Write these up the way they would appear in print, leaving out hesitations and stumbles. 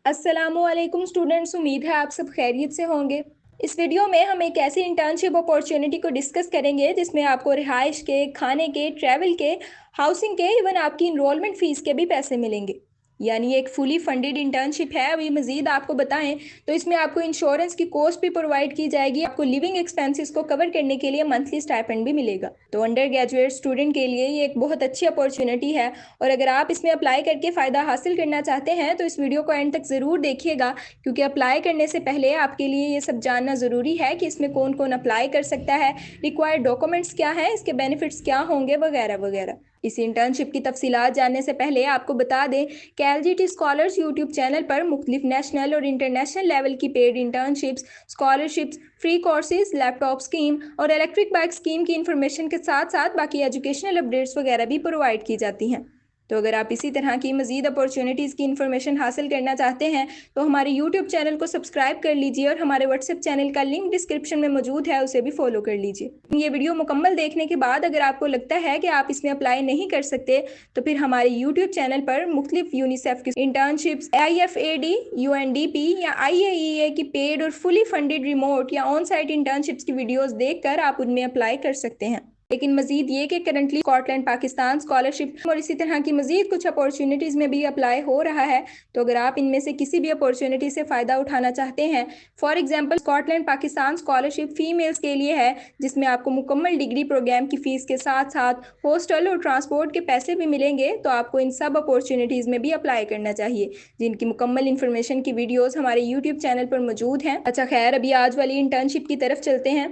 अस्सलामुअलैकुम स्टूडेंट्स, उम्मीद है आप सब खैरियत से होंगे। इस वीडियो में हम एक ऐसी इंटर्नशिप अपॉर्चुनिटी को डिस्कस करेंगे जिसमें आपको रिहाइश के, खाने के, ट्रैवल के, हाउसिंग के, इवन आपकी इनरोलमेंट फ़ीस के भी पैसे मिलेंगे। यानी ये एक फुली फंडेड इंटर्नशिप है। अभी मज़ीद आपको बताएं तो इसमें आपको इंश्योरेंस की कॉस्ट भी प्रोवाइड की जाएगी। आपको लिविंग एक्सपेंसेस को कवर करने के लिए मंथली स्टाइपेंड भी मिलेगा। तो अंडर ग्रेजुएट स्टूडेंट के लिए ये एक बहुत अच्छी अपॉर्चुनिटी है। और अगर आप इसमें अप्लाई करके फ़ायदा हासिल करना चाहते हैं तो इस वीडियो को एंड तक ज़रूर देखिएगा, क्योंकि अप्लाई करने से पहले आपके लिए ये सब जानना ज़रूरी है कि इसमें कौन कौन अप्लाई कर सकता है, रिक्वायर्ड डॉक्यूमेंट्स क्या हैं, इसके बेनिफिट्स क्या होंगे, वगैरह वगैरह। इस इंटर्नशिप की तफसीलात जानने से पहले आपको बता दें कि एलजीटी स्कॉलर्स यूट्यूब चैनल पर मुख्तलिफ नेशनल और इंटरनेशनल लेवल की paid internships, scholarships, free courses, laptop scheme और इलेक्ट्रिक बाइक स्कीम की इन्फॉर्मेशन के साथ साथ बाकी एजुकेशनल अपडेट्स वगैरह भी प्रोवाइड की जाती हैं। तो अगर आप इसी तरह की मज़ीद अपॉर्चुनिटीज़ की इन्फॉर्मेशन हासिल करना चाहते हैं तो हमारे यूट्यूब चैनल को सब्सक्राइब कर लीजिए और हमारे व्हाट्सएप चैनल का लिंक डिस्क्रिप्शन में मौजूद है, उसे भी फॉलो कर लीजिए। ये वीडियो मुकम्मल देखने के बाद अगर आपको लगता है कि आप इसमें अप्लाई नहीं कर सकते तो फिर हमारे यूट्यूब चैनल पर मुख्तलिफ यूनिसेफ की इंटर्नशिप्स, IFAD, UNDP या IAEA की पेड और फुली फंडेड रिमोट या ऑन साइट इंटर्नशिप्स की वीडियोज़ देख कर आप उनमें अप्लाई कर सकते हैं। लेकिन मजीद ये कि करंटली स्कॉटलैंड पाकिस्तान स्कॉलरशिप और इसी तरह की मजीद कुछ अपॉर्चुनिटीज़ में भी अप्लाई हो रहा है। तो अगर आप इनमें से किसी भी अपॉर्चुनिटी से फ़ायदा उठाना चाहते हैं, for example Scotland Pakistan scholarship females के लिए है, जिसमें आपको मुकम्मल डिग्री प्रोग्राम की फ़ीस के साथ साथ हॉस्टल और ट्रांसपोर्ट के पैसे भी मिलेंगे, तो आपको इन सब अपॉर्चुनिटीज़ में भी अप्लाई करना चाहिए, जिनकी मुकम्मल इन्फॉर्मेशन की वीडियोज़ हमारे यूट्यूब चैनल पर मौजूद हैं। अच्छा खैर, अभी आज वाली इंटर्नशिप की तरफ चलते हैं।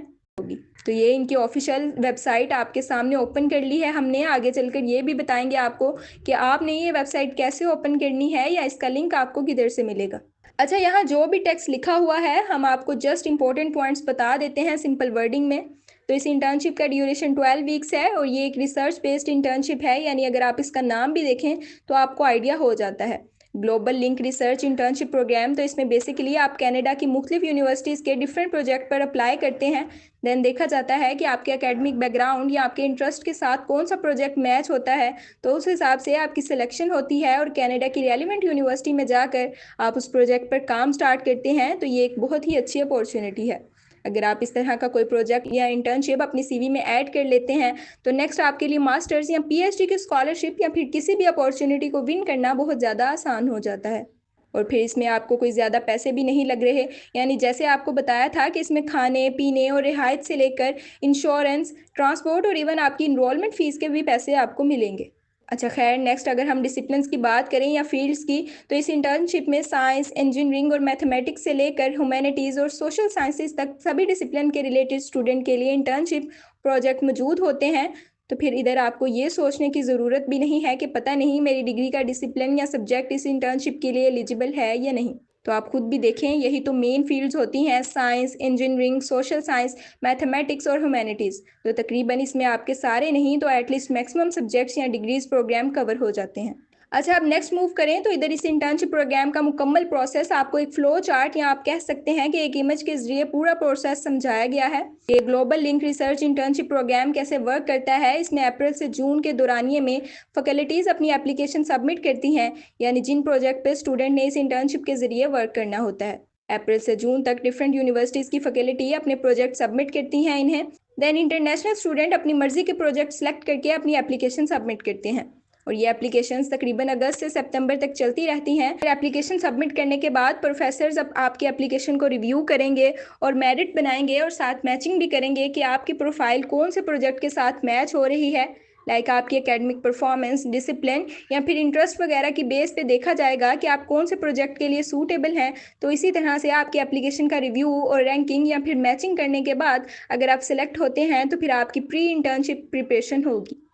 तो ये इनकी ऑफिशियल वेबसाइट आपके सामने ओपन कर ली है हमने। आगे चलकर ये भी बताएंगे आपको कि आपने ये वेबसाइट कैसे ओपन करनी है या इसका लिंक आपको किधर से मिलेगा। अच्छा, यहाँ जो भी टेक्स्ट लिखा हुआ है हम आपको जस्ट इंपॉर्टेंट पॉइंट्स बता देते हैं सिंपल वर्डिंग में। तो इस इंटर्नशिप का ड्यूरेशन 12 वीक्स है और ये एक रिसर्च बेस्ड इंटर्नशिप है। यानी अगर आप इसका नाम भी देखें तो आपको आइडिया हो जाता है, global link research internship program. तो इसमें बेसिकली आप कनाडा की मुख्तलिफ यूनिवर्सिटीज़ के डिफरेंट प्रोजेक्ट पर अप्लाई करते हैं। देन देखा जाता है कि आपके एकेडमिक बैकग्राउंड या आपके इंटरेस्ट के साथ कौन सा प्रोजेक्ट मैच होता है, तो उस हिसाब से आपकी सिलेक्शन होती है और कनाडा की रेलिवेंट यूनिवर्सिटी में जाकर आप उस प्रोजेक्ट पर काम स्टार्ट करते हैं। तो ये एक बहुत ही अच्छी अपॉर्चुनिटी है। अगर आप इस तरह का कोई प्रोजेक्ट या इंटर्नशिप अपनी सीवी में ऐड कर लेते हैं तो नेक्स्ट आपके लिए मास्टर्स या PhD की स्कॉलरशिप या फिर किसी भी अपॉर्चुनिटी को विन करना बहुत ज़्यादा आसान हो जाता है। और फिर इसमें आपको कोई ज़्यादा पैसे भी नहीं लग रहे। यानी जैसे आपको बताया था कि इसमें खाने पीने और रिहायत से लेकर इंश्योरेंस, ट्रांसपोर्ट और इवन आपकी इनरोलमेंट फ़ीस के भी पैसे आपको मिलेंगे। अच्छा खैर, नेक्स्ट अगर हम डिसिप्लिन्स की बात करें या फील्ड्स की, तो इस इंटर्नशिप में साइंस, इंजीनियरिंग और मैथमेटिक्स से लेकर ह्यूमैनिटीज़ और सोशल साइंसेज तक सभी डिसिप्लिन के रिलेटेड स्टूडेंट के लिए इंटर्नशिप प्रोजेक्ट मौजूद होते हैं। तो फिर इधर आपको ये सोचने की ज़रूरत भी नहीं है कि पता नहीं मेरी डिग्री का डिसिप्लिन या सब्जेक्ट इस इंटर्नशिप के लिए एलिजिबल है या नहीं। तो आप खुद भी देखें, यही तो मेन फील्ड्स होती हैं, science, engineering, social science, mathematics और ह्यूमैनिटीज़। तो तकरीबन इसमें आपके सारे नहीं तो एटलीस्ट मैक्सिमम सब्जेक्ट्स या डिग्रीज प्रोग्राम कवर हो जाते हैं। अच्छा, अब नेक्स्ट मूव करें तो इधर इस इंटर्नशिप प्रोग्राम का मुकम्मल प्रोसेस आपको एक फ्लो चार्ट या आप कह सकते हैं कि एक इमेज के जरिए पूरा प्रोसेस समझाया गया है। ये global link research internship program कैसे वर्क करता है, इसमें अप्रैल से जून के दौरानिए में फैकल्टीज़ अपनी एप्लीकेशन सबमिट करती हैं, यानी जिन प्रोजेक्ट पे स्टूडेंट ने इस इंटर्नशिप के जरिए वर्क करना होता है। अप्रैल से जून तक डिफरेंट यूनिवर्सिटीज़ की फैकल्टी अपने प्रोजेक्ट सबमिट करती हैं इन्हें। देन इंटरनेशनल स्टूडेंट अपनी मर्जी के प्रोजेक्ट सेलेक्ट करके अपनी एप्लीकेशन सबमिट करते हैं और ये एप्लीकेशंस तकरीबन अगस्त से सितंबर तक चलती रहती हैं। फिर एप्लीकेशन सबमिट करने के बाद प्रोफेसर्स अब आपकी एप्लीकेशन को रिव्यू करेंगे और मेरिट बनाएंगे और साथ मैचिंग भी करेंगे कि आपकी प्रोफाइल कौन से प्रोजेक्ट के साथ मैच हो रही है। लाइक आपकी एकेडमिक परफॉर्मेंस, डिसिप्लिन या फिर इंटरेस्ट वगैरह की बेस पे देखा जाएगा कि आप कौन से प्रोजेक्ट के लिए सूटेबल हैं। तो इसी तरह से आपकी एप्लीकेशन का रिव्यू और रैंकिंग या फिर मैचिंग करने के बाद अगर आप सेलेक्ट होते हैं तो फिर आपकी प्री इंटर्नशिप प्रिपरेशन होगी।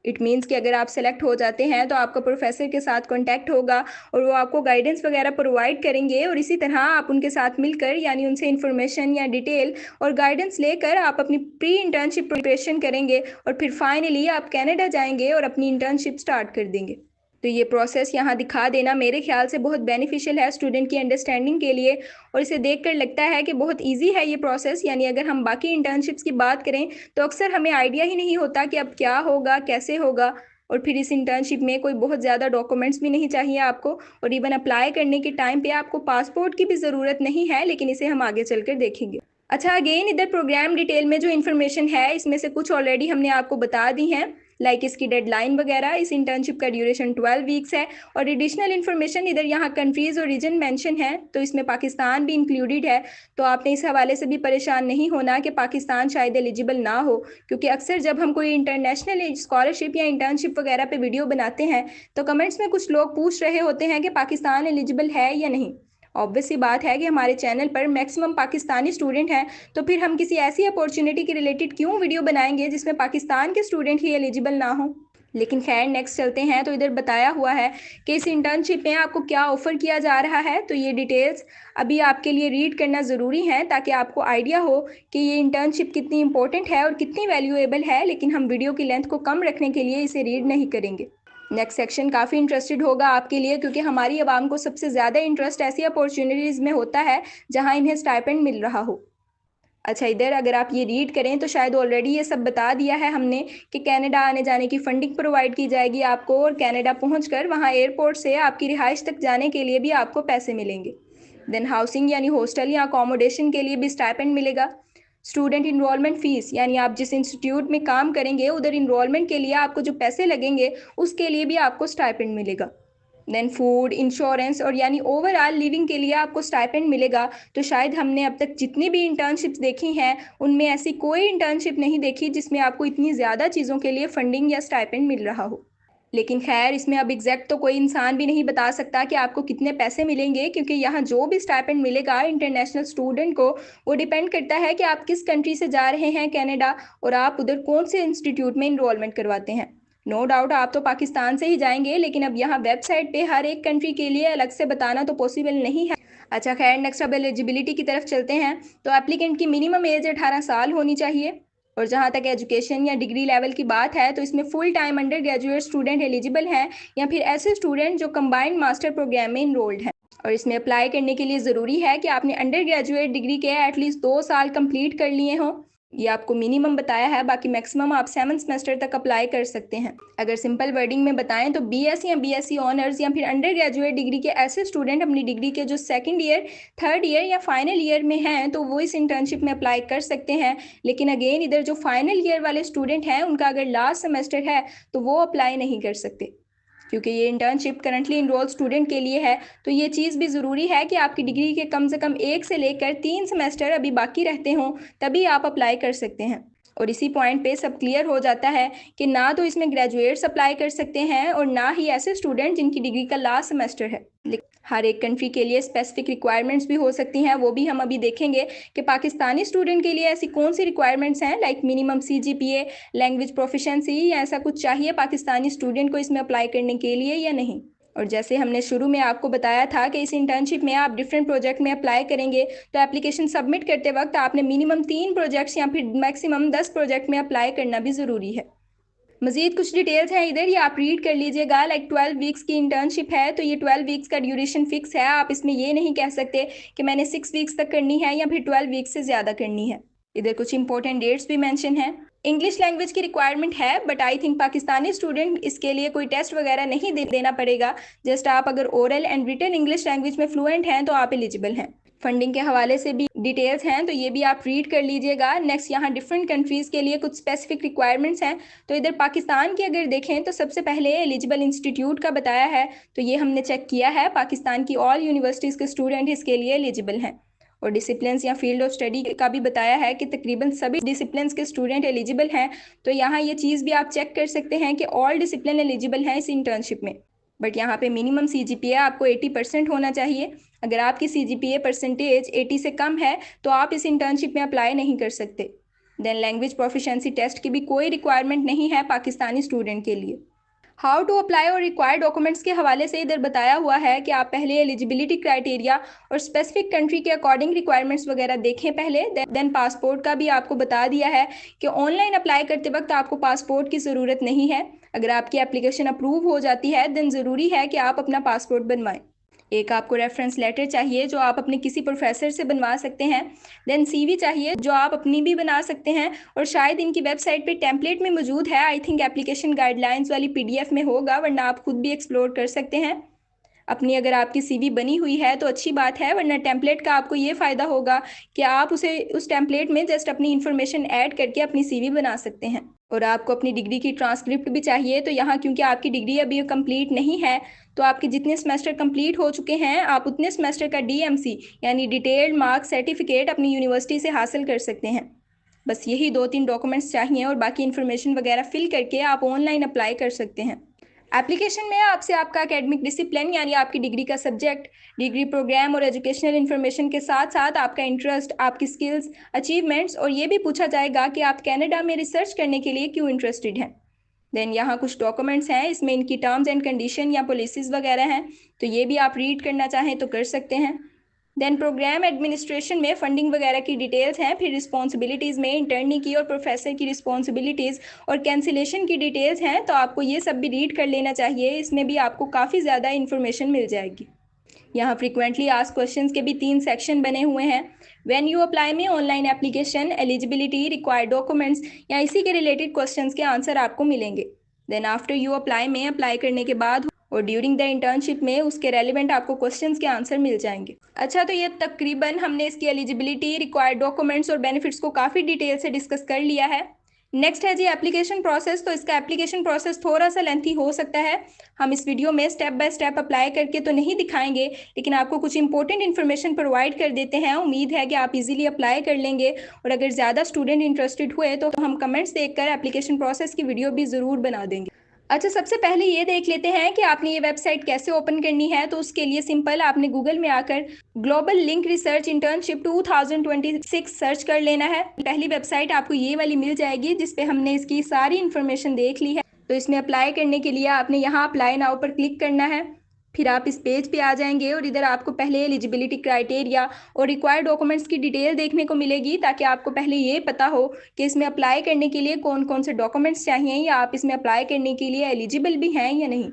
इट मीन्स कि अगर आप सेलेक्ट हो जाते हैं तो आपका प्रोफेसर के साथ कांटेक्ट होगा और वो आपको गाइडेंस वगैरह प्रोवाइड करेंगे और इसी तरह आप उनके साथ मिलकर यानी उनसे इन्फॉर्मेशन या डिटेल और गाइडेंस लेकर आप अपनी प्री इंटर्नशिप प्रिपरेशन करेंगे और फिर फाइनली आप कनाडा जाएंगे और अपनी इंटर्नशिप स्टार्ट कर देंगे। तो ये प्रोसेस यहाँ दिखा देना मेरे ख्याल से बहुत बेनिफिशियल है स्टूडेंट की अंडरस्टैंडिंग के लिए और इसे देखकर लगता है कि बहुत इजी है ये प्रोसेस। यानी अगर हम बाकी इंटर्नशिप्स की बात करें तो अक्सर हमें आइडिया ही नहीं होता कि अब क्या होगा, कैसे होगा। और फिर इस इंटर्नशिप में कोई बहुत ज़्यादा डॉक्यूमेंट्स भी नहीं चाहिए आपको, और इवन अप्लाई करने के टाइम पे आपको पासपोर्ट की भी ज़रूरत नहीं है, लेकिन इसे हम आगे चलकर देखेंगे। अच्छा, अगेन इधर प्रोग्राम डिटेल में जो इन्फॉर्मेशन है इसमें से कुछ ऑलरेडी हमने आपको बता दी हैं, लाइक इसकी डेडलाइन वगैरह। इस इंटर्नशिप का ड्यूरेशन 12 वीक्स है, और एडिशनल इन्फॉर्मेशन इधर यहाँ कंट्रीज़ और रीजन मेंशन है, तो इसमें पाकिस्तान भी इंक्लूडेड है। तो आपने इस हवाले से भी परेशान नहीं होना कि पाकिस्तान शायद एलिजिबल ना हो, क्योंकि अक्सर जब हम कोई इंटरनेशनल स्कॉलरशिप या इंटर्नशिप वगैरह पे वीडियो बनाते हैं तो कमेंट्स में कुछ लोग पूछ रहे होते हैं कि पाकिस्तान एलिजिबल है या नहीं। ऑब्वियस सी बात है कि हमारे चैनल पर मैक्सिमम पाकिस्तानी स्टूडेंट हैं, तो फिर हम किसी ऐसी अपॉर्चुनिटी के रिलेटेड क्यों वीडियो बनाएंगे जिसमें पाकिस्तान के स्टूडेंट ही एलिजिबल ना हो। लेकिन खैर, नेक्स्ट चलते हैं। तो इधर बताया हुआ है कि इस इंटर्नशिप में आपको क्या ऑफ़र किया जा रहा है, तो ये डिटेल्स अभी आपके लिए रीड करना ज़रूरी है ताकि आपको आइडिया हो कि ये इंटर्नशिप कितनी इंपॉर्टेंट है और कितनी वैल्यूएबल है। लेकिन हम वीडियो की लेंथ को कम रखने के लिए इसे रीड नहीं करेंगे। नेक्स्ट सेक्शन काफ़ी इंटरेस्टेड होगा आपके लिए, क्योंकि हमारी आवाम को सबसे ज़्यादा इंटरेस्ट ऐसी अपॉर्चुनिटीज़ में होता है जहां इन्हें स्टाइपेंड मिल रहा हो। अच्छा, इधर अगर आप ये रीड करें तो शायद ऑलरेडी ये सब बता दिया है हमने कि कनाडा आने जाने की फंडिंग प्रोवाइड की जाएगी आपको, और कनाडा पहुंचकर वहां एयरपोर्ट से आपकी रिहाइश तक जाने के लिए भी आपको पैसे मिलेंगे। देन हाउसिंग यानी हॉस्टल या अकोमोडेशन के लिए भी स्टाइपेंड मिलेगा। स्टूडेंट इनरोलमेंट फ़ीस यानी आप जिस इंस्टीट्यूट में काम करेंगे उधर इनरोलमेंट के लिए आपको जो पैसे लगेंगे उसके लिए भी आपको स्टाइपेंड मिलेगा। देन फूड, इंश्योरेंस और यानी ओवरऑल लिविंग के लिए आपको स्टाइपेंड मिलेगा। तो शायद हमने अब तक जितनी भी इंटर्नशिप्स देखी हैं उनमें ऐसी कोई इंटर्नशिप नहीं देखी जिसमें आपको इतनी ज़्यादा चीज़ों के लिए फंडिंग या स्टाइपेंड मिल रहा हो। लेकिन खैर, इसमें अब एग्जैक्ट तो कोई इंसान भी नहीं बता सकता कि आपको कितने पैसे मिलेंगे, क्योंकि यहाँ जो भी स्टाइपेंड मिलेगा इंटरनेशनल स्टूडेंट को वो डिपेंड करता है कि आप किस कंट्री से जा रहे हैं कनाडा, और आप उधर कौन से इंस्टीट्यूट में इनरोलमेंट करवाते हैं। नो डाउट आप तो पाकिस्तान से ही जाएंगे, लेकिन अब यहाँ वेबसाइट पे हर एक कंट्री के लिए अलग से बताना तो पॉसिबल नहीं है। अच्छा खैर, नेक्स्ट अब एलिजिबिलिटी की तरफ चलते हैं। तो एप्लीकेंट की मिनिमम एज 18 साल होनी चाहिए, और जहाँ तक एजुकेशन या डिग्री लेवल की बात है तो इसमें full time under graduate student eligible हैं, या फिर ऐसे स्टूडेंट जो कंबाइंड मास्टर प्रोग्राम में इनरोल्ड हैं। और इसमें अप्लाई करने के लिए ज़रूरी है कि आपने अंडर ग्रेजुएट डिग्री के एटलीस्ट 2 साल कंप्लीट कर लिए हों। ये आपको मिनिमम बताया है, बाकी मैक्सिमम आप 7 सेमेस्टर तक अप्लाई कर सकते हैं। अगर सिंपल वर्डिंग में बताएं तो BS या BSc ऑनर्स या फिर अंडर ग्रेजुएट डिग्री के ऐसे स्टूडेंट अपनी डिग्री के जो सेकंड ईयर, थर्ड ईयर या फाइनल ईयर में हैं तो वो इस इंटर्नशिप में अप्लाई कर सकते हैं। लेकिन अगेन इधर जो फाइनल ईयर वाले स्टूडेंट हैं उनका अगर लास्ट सेमेस्टर है तो वो अप्लाई नहीं कर सकते, क्योंकि ये इंटर्नशिप करंटली इनरोल्ड स्टूडेंट के लिए है। तो ये चीज़ भी ज़रूरी है कि आपकी डिग्री के कम से कम 1 से लेकर 3 सेमेस्टर अभी बाकी रहते हों, तभी आप अप्लाई कर सकते हैं। और इसी पॉइंट पे सब क्लियर हो जाता है कि ना तो इसमें ग्रेजुएट्स अप्लाई कर सकते हैं और ना ही ऐसे स्टूडेंट जिनकी डिग्री का लास्ट सेमेस्टर है। हर एक कंट्री के लिए स्पेसिफिक रिक्वायरमेंट्स भी हो सकती हैं, वो भी हम अभी देखेंगे कि पाकिस्तानी स्टूडेंट के लिए ऐसी कौन सी रिक्वायरमेंट्स हैं, like minimum CGPA, language proficiency, या ऐसा कुछ चाहिए पाकिस्तानी स्टूडेंट को इसमें अप्लाई करने के लिए या नहीं। और जैसे हमने शुरू में आपको बताया था कि इस इंटर्नशिप में आप डिफरेंट प्रोजेक्ट में अप्लाई करेंगे, तो एप्लीकेशन सबमिट करते वक्त आपने मिनिमम 3 प्रोजेक्ट्स या फिर मैक्सिमम 10 प्रोजेक्ट में अप्लाई करना भी ज़रूरी है। मज़ीद कुछ डिटेल्स हैं इधर, ये आप रीड कर लीजिएगा। लाइक 12 वीक्स की इंटर्नशिप है, तो ये 12 वीक्स का ड्यूरेशन फिक्स है। आप इसमें ये नहीं कह सकते कि मैंने 6 वीक्स तक करनी है या फिर 12 वीक्स से ज़्यादा करनी है। इधर कुछ इंपॉर्टेंट डेट्स भी मेंशन हैं। इंग्लिश लैंग्वेज की रिक्वायरमेंट है, but I think Pakistani student इसके लिए कोई टेस्ट वगैरह नहीं देना पड़ेगा। जस्ट आप अगर oral and written English language में फ्लुएंट हैं तो आप एलिजिबल हैं। फंडिंग के हवाले से भी डिटेल्स हैं, तो ये भी आप रीड कर लीजिएगा। नेक्स्ट, यहाँ डिफरेंट कंट्रीज़ के लिए कुछ स्पेसिफिक रिक्वायरमेंट्स हैं। तो इधर पाकिस्तान की अगर देखें तो सबसे पहले एलिजिबल इंस्टीट्यूट का बताया है, तो ये हमने चेक किया है। पाकिस्तान की ऑल यूनिवर्सिटीज़ के स्टूडेंट इसके लिए एलिजिबल हैं। और डिसिप्लिन या फील्ड ऑफ स्टडी का भी बताया है कि तकरीबन सभी डिसिप्लिन के स्टूडेंट एलिजिबल हैं। तो यहाँ ये चीज़ भी आप चेक कर सकते हैं कि ऑल डिसिप्लिन एलिजिबल हैं इस इंटर्नशिप में। बट यहाँ पे मिनिमम CGPA आपको 80% होना चाहिए। अगर आपकी CGPA परसेंटेज 80 से कम है तो आप इस इंटर्नशिप में अप्लाई नहीं कर सकते। देन लैंग्वेज प्रोफिशेंसी टेस्ट की भी कोई रिक्वायरमेंट नहीं है पाकिस्तानी स्टूडेंट के लिए। हाउ टू अप्लाई और रिक्वायर्ड डॉक्यूमेंट्स के हवाले से इधर बताया हुआ है कि आप पहले एलिजिबिलिटी क्राइटेरिया और स्पेसिफिक कंट्री के अकॉर्डिंग रिक्वायरमेंट्स वगैरह देखें पहले। देन पासपोर्ट का भी आपको बता दिया है कि ऑनलाइन अप्लाई करते वक्त आपको पासपोर्ट की ज़रूरत नहीं है। अगर आपकी एप्लीकेशन अप्रूव हो जाती है देन ज़रूरी है कि आप अपना पासपोर्ट बनवाएं। एक आपको रेफरेंस लेटर चाहिए जो आप अपने किसी प्रोफेसर से बनवा सकते हैं। देन सीवी चाहिए जो आप अपनी भी बना सकते हैं, और शायद इनकी वेबसाइट पे टेम्पलेट में मौजूद है। आई थिंक एप्लीकेशन गाइडलाइंस वाली पीडीएफ में होगा, वरना आप खुद भी एक्सप्लोर कर सकते हैं। अपनी अगर आपकी सीवी बनी हुई है तो अच्छी बात है, वरना टेम्पलेट का आपको ये फ़ायदा होगा कि आप उसे उस टेम्पलेट में जस्ट अपनी इन्फॉर्मेशन ऐड करके अपनी सीवी बना सकते हैं। और आपको अपनी डिग्री की ट्रांसक्रिप्ट भी चाहिए, तो यहाँ क्योंकि आपकी डिग्री अभी कंप्लीट नहीं है, तो आपके जितने सेमेस्टर कंप्लीट हो चुके हैं आप उतने सेमेस्टर का डीएमसी यानी डिटेल्ड मार्क सर्टिफिकेट अपनी यूनिवर्सिटी से हासिल कर सकते हैं। बस यही 2-3 डॉक्यूमेंट्स चाहिए और बाकी इन्फॉर्मेशन वगैरह फिल करके आप ऑनलाइन अप्लाई कर सकते हैं। एप्लीकेशन में आपसे आपका एकेडमिक डिसिप्लिन यानी आपकी डिग्री का सब्जेक्ट, डिग्री प्रोग्राम और एजुकेशनल इन्फॉर्मेशन के साथ साथ आपका इंटरेस्ट, आपकी स्किल्स, अचीवमेंट्स और ये भी पूछा जाएगा कि आप कनाडा में रिसर्च करने के लिए क्यों इंटरेस्टेड हैं। देन यहाँ कुछ डॉक्यूमेंट्स हैं, इसमें इनकी टर्म्स एंड कंडीशन या पॉलिसीज़ वगैरह हैं, तो ये भी आप रीड करना चाहें तो कर सकते हैं। देन प्रोग्राम एडमिनिस्ट्रेशन में फंडिंग वगैरह की डिटेल्स हैं। फिर रिस्पॉन्सिबिलिटीज़ में इंटर्नी की और प्रोफेसर की रिस्पॉन्सिबिलिटीज़ और कैंसिलेशन की डिटेल्स हैं, तो आपको ये सब भी रीड कर लेना चाहिए। इसमें भी आपको काफ़ी ज़्यादा इन्फॉर्मेशन मिल जाएगी। यहाँ फ्रीक्वेंटली आस्क्ड क्वेश्चंस के भी 3 सेक्शन बने हुए हैं। व्हेन यू अप्लाई में online application, eligibility, required documents या इसी के रिलेटेड क्वेश्चंस के आंसर आपको मिलेंगे। देन आफ्टर यू अप्लाई में अप्लाई करने के बाद और ड्यूरिंग द इंटर्नशिप में उसके रेलिवेंट आपको क्वेश्चंस के आंसर मिल जाएंगे। अच्छा, तो ये तकरीबन हमने इसकी एलिजिबिलिटी, रिक्वायर्ड डॉक्यूमेंट्स और बेनिफिट्स को काफ़ी डिटेल से डिस्कस कर लिया है। नेक्स्ट है जी एप्लीकेशन प्रोसेस। तो इसका एप्लीकेशन प्रोसेस थोड़ा सा लेंथी हो सकता है। हम इस वीडियो में स्टेप बाय स्टेप अप्लाई करके तो नहीं दिखाएंगे, लेकिन आपको कुछ इंपॉर्टेंट इन्फॉर्मेशन प्रोवाइड कर देते हैं। उम्मीद है कि आप इजीली अप्लाई कर लेंगे, और अगर ज़्यादा स्टूडेंट इंटरेस्टेड हुए तो हम कमेंट्स देखकर एप्लीकेशन प्रोसेस की वीडियो भी ज़रूर बना देंगे। अच्छा, सबसे पहले ये देख लेते हैं कि आपने ये वेबसाइट कैसे ओपन करनी है। तो उसके लिए सिंपल आपने गूगल में आकर global link research internship 2026 search कर लेना है। पहली वेबसाइट आपको ये वाली मिल जाएगी जिसपे हमने इसकी सारी इन्फॉर्मेशन देख ली है। तो इसमें अप्लाई करने के लिए आपने यहाँ अप्लाई नाउ पर क्लिक करना है। फिर आप इस पेज पे आ जाएंगे और इधर आपको पहले एलिजिबिलिटी क्राइटेरिया और रिक्वायर्ड डॉक्यूमेंट्स की डिटेल देखने को मिलेगी, ताकि आपको पहले ये पता हो कि इसमें अप्लाई करने के लिए कौन कौन से डॉक्यूमेंट्स चाहिए या आप इसमें अप्लाई करने के लिए एलिजिबल भी हैं या नहीं।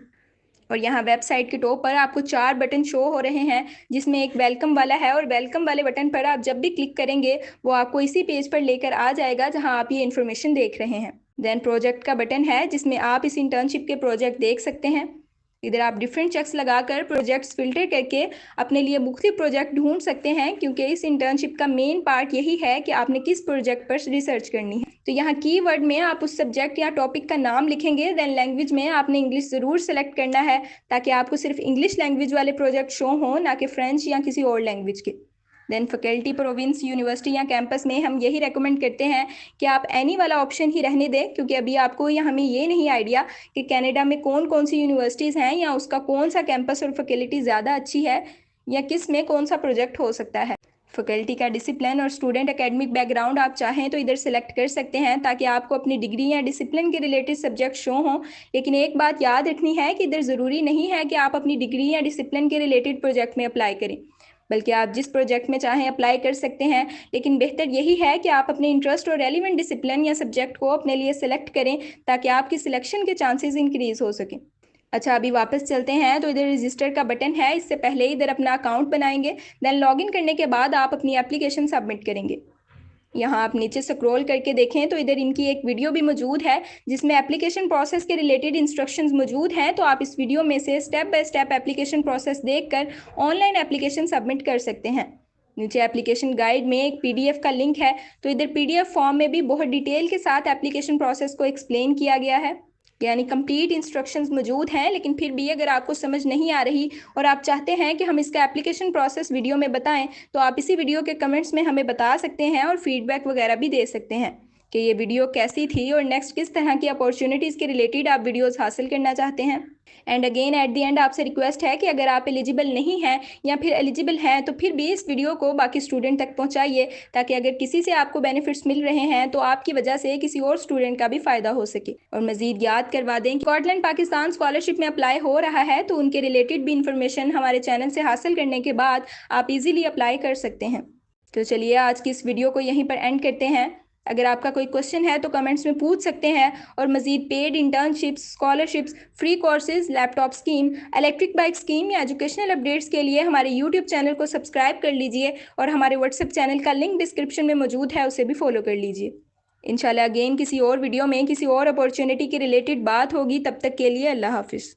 और यहाँ वेबसाइट के टॉप पर आपको 4 बटन शो हो रहे हैं, जिसमें एक वेलकम वाला है, और वेलकम वाले बटन पर आप जब भी क्लिक करेंगे वो आपको इसी पेज पर लेकर आ जाएगा जहाँ आप ये इन्फॉर्मेशन देख रहे हैं। देन प्रोजेक्ट का बटन है जिसमें आप इस इंटर्नशिप के प्रोजेक्ट देख सकते हैं। इधर आप डिफरेंट चेक्स लगाकर प्रोजेक्ट्स फिल्टर करके अपने लिए मुख्तलिफ प्रोजेक्ट ढूंढ सकते हैं, क्योंकि इस इंटर्नशिप का मेन पार्ट यही है कि आपने किस प्रोजेक्ट पर रिसर्च करनी है। तो यहाँ कीवर्ड में आप उस सब्जेक्ट या टॉपिक का नाम लिखेंगे। देन लैंग्वेज में आपने इंग्लिश ज़रूर सेलेक्ट करना है, ताकि आपको सिर्फ इंग्लिश लैंग्वेज वाले प्रोजेक्ट शो हों, ना कि फ्रेंच या किसी और लैंग्वेज के। देन फैकल्टी, प्रोविंस, यूनिवर्सिटी या कैंपस में हम यही रेकमेंड करते हैं कि आप एनी वाला ऑप्शन ही रहने दें, क्योंकि अभी आपको या हमें ये नहीं आइडिया कि कनाडा में कौन कौन सी यूनिवर्सिटीज़ हैं या उसका कौन सा कैंपस और फैकल्टी ज़्यादा अच्छी है या किस में कौन सा प्रोजेक्ट हो सकता है। फैकल्टी का डिसिप्लिन और स्टूडेंट एकेडमिक बैकग्राउंड आप चाहें तो इधर सेलेक्ट कर सकते हैं, ताकि आपको अपनी डिग्री या डिसिप्लिन के रिलेटेड सब्जेक्ट शो हों। लेकिन एक बात याद रखनी है कि इधर ज़रूरी नहीं है कि आप अपनी डिग्री या डिसिप्लिन के रिलेटेड प्रोजेक्ट में अप्लाई करें, बल्कि आप जिस प्रोजेक्ट में चाहें अप्लाई कर सकते हैं। लेकिन बेहतर यही है कि आप अपने इंटरेस्ट और रेलिवेंट डिसिप्लिन या सब्जेक्ट को अपने लिए सेलेक्ट करें, ताकि आपकी सिलेक्शन के चांसेस इंक्रीज हो सकें। अच्छा, अभी वापस चलते हैं। तो इधर रजिस्टर का बटन है, इससे पहले इधर अपना अकाउंट बनाएंगे। देन लॉगिन करने के बाद आप अपनी एप्लीकेशन सबमिट करेंगे। यहाँ आप नीचे स्क्रॉल करके देखें तो इधर इनकी एक वीडियो भी मौजूद है, जिसमें एप्लीकेशन प्रोसेस के रिलेटेड इंस्ट्रक्शंस मौजूद हैं। तो आप इस वीडियो में से step by step application process देखकर ऑनलाइन एप्लीकेशन सबमिट कर सकते हैं। नीचे एप्लीकेशन गाइड में एक पीडीएफ का लिंक है, तो इधर पीडीएफ फॉर्म में भी बहुत डिटेल के साथ एप्लीकेशन प्रोसेस को एक्सप्लेन किया गया है, यानी कंप्लीट इंस्ट्रक्शंस मौजूद हैं। लेकिन फिर भी अगर आपको समझ नहीं आ रही और आप चाहते हैं कि हम इसका एप्लीकेशन प्रोसेस वीडियो में बताएं, तो आप इसी वीडियो के कमेंट्स में हमें बता सकते हैं और फीडबैक वगैरह भी दे सकते हैं कि ये वीडियो कैसी थी और नेक्स्ट किस तरह की अपॉर्चुनिटीज़ के रिलेटेड आप वीडियोस हासिल करना चाहते हैं। And again at the end आपसे रिक्वेस्ट है कि अगर आप एलिजिबल नहीं हैं या फिर एलिजिबल हैं तो फिर भी इस वीडियो को बाकी स्टूडेंट तक पहुंचाइए, ताकि अगर किसी से आपको बेनिफिट्स मिल रहे हैं तो आपकी वजह से किसी और स्टूडेंट का भी फ़ायदा हो सके। और मज़ीद याद करवा दें कि स्कॉटलैंड पाकिस्तान स्कॉलरशिप में अप्लाई हो रहा है, तो उनके रिलेटेड भी इंफॉर्मेशन हमारे चैनल से हासिल करने के बाद आप ईज़िली अप्लाई कर सकते हैं। तो चलिए आज की इस वीडियो को यहीं पर एंड करते हैं। अगर आपका कोई क्वेश्चन है तो कमेंट्स में पूछ सकते हैं। और मज़ीद paid internships, scholarships, free courses, laptop scheme, electric bike scheme या एजुकेशनल अपडेट्स के लिए हमारे यूट्यूब चैनल को सब्सक्राइब कर लीजिए और हमारे व्हाट्सएप चैनल का लिंक डिस्क्रिप्शन में मौजूद है, उसे भी फॉलो कर लीजिए। इंशाल्लाह अगेन किसी और वीडियो में किसी और अपॉर्चुनिटी के रिलेटेड बात होगी। तब तक के लिए अल्लाह हाफिज़।